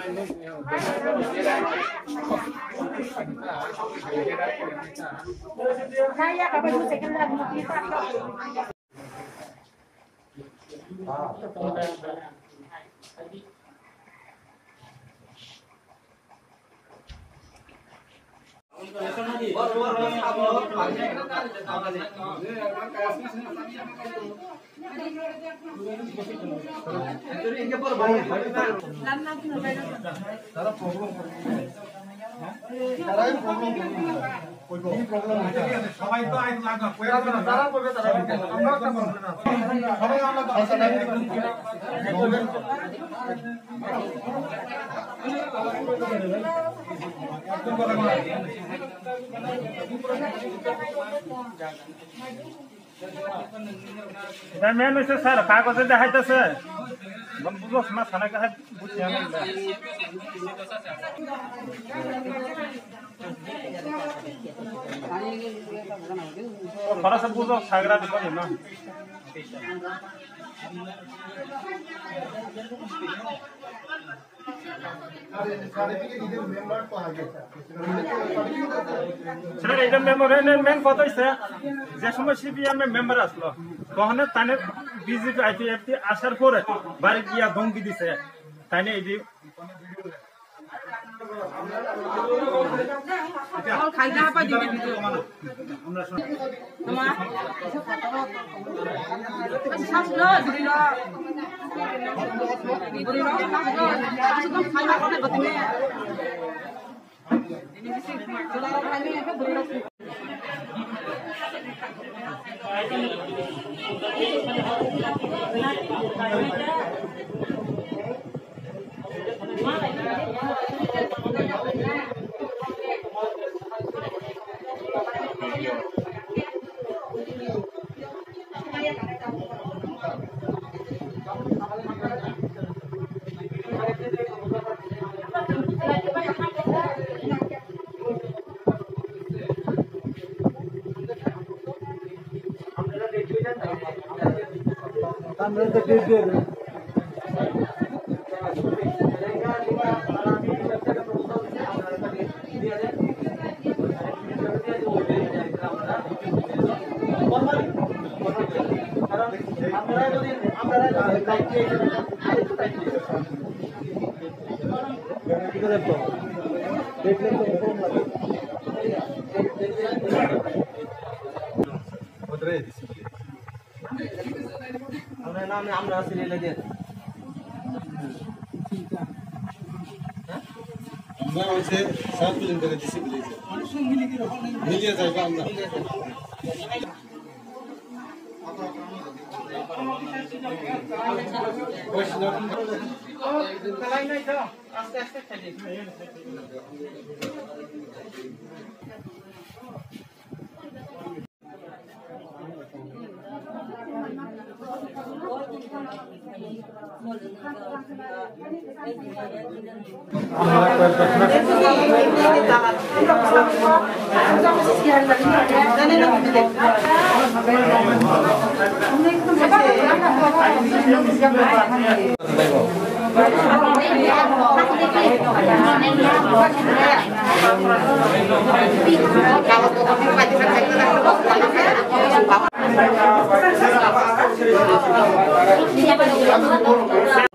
Saya kapan mau second lagi kita. Ma'am इसे sir कागज देखाइतेছে बुझोस् न खाना का बुझ्या थोड़ा सा बुझो सागरा भी पनि न সেটা এটা মেমোরেন্ডাম মেন কত হইছে যে সময় সিপিএম এর মেম্বার আসলো তখন তানে বিজেপি আইপিএফটি আসার পরে বাড়ি গিয়া ধমকি দিছে তাইনে এই খাইনা পাই দিবি আমরা তোমার শাসলো দিলো দিলো শাসলো খাইনা করে বতনে ini sih saudara kami itu berulang আমরা সিরিয়াল দিয়ে আমরা হচ্ছে সাউথ ফিল্ম থেকে দিছি বলেছে মিলিয়ে যাইবা আমরা আস্তে আস্তে খেলি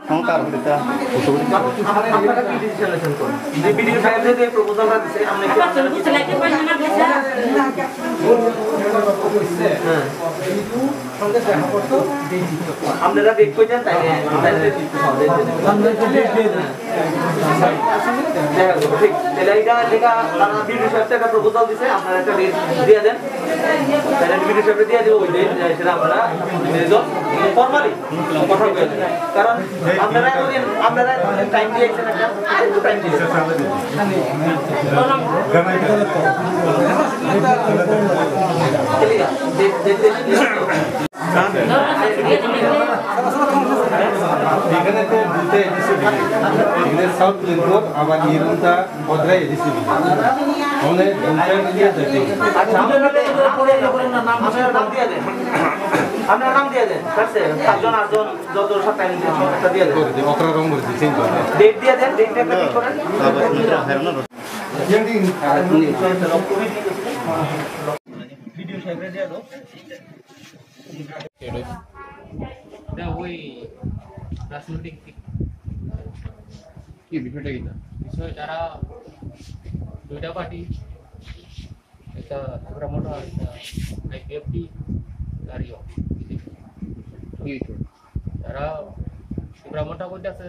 সংকার হইতা আপনারা কি ডিসিশন নেছেন কোন যে বিডিও সাহেব যে প্রপোজালটা দিছে আমরা কি বুঝতে লাগে পাই না বেশা হ্যাঁ কিন্তু সঙ্গে দেখা করতে দেই আপনারা দেখ কইছেন তাই তাইলে দিতে হবে আমরা যে দেখ দেই ঠিক তাহলে এটা লেখা তারা বিডিও সাহেব একটা প্রপোজাল দিছে আপনারা একটা রেট দিয়ে দেন তাহলে বিডিও সাহেব দিয়ে দিব ওই দেন সেটা আমরা রেজল্ট ফরমালি কথা বলেন কারণ আপনারা টাইম দিয়েছেন একটা টাইম দিয়েছেন এখানে তো দুটো এডিসিবি এখানে সাউথ প্লেনকোড আবার ইরুনটা মদ্রাই এডিসিবি ওনে দুটো দিয়ে দেন আচ্ছা আপনারা নাম দিয়ে দেন আপনার নাম দিয়ে দেন, ঠিক আছে? 7জন 8জন যত সপ্তাহে একটা দিয়ে দেন। ডেট দিয়ে দেন, ডেটটা একটা ঠিক করেন। ভিডিও সাইডে দিয়ে দাও। এটা ওই রাজনৈতিক কি বিষয়টা কি বিষয় যারা দুইটা পার্টি একটা ত্রিপুরা মোটা আইপিএফটি আর ইয়ে কি বিষয় যারা ত্রিপুরা মোটা করতে আছে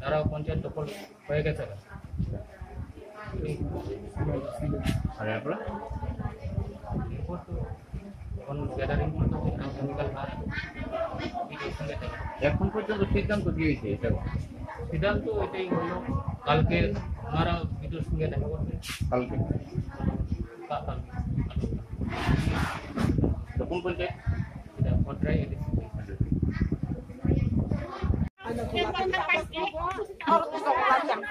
তারা পঞ্চায়েত দখল হয়ে গেছে আর আপনারা এরপর তো এখন গ্যাদারিং করতে আগামীকাল আর ভিডিওর সঙ্গে দেখা। এখন পর্যন্ত সিদ্ধান্ত কি হয়েছে এটা সিদ্ধান্ত এটাই হলো কালকে ওনারা ভিডিওর সঙ্গে দেখা করবে কালকে কালকে কোন পঞ্চায়েত এটা পর্যায়ে এডিসি Orang tua yang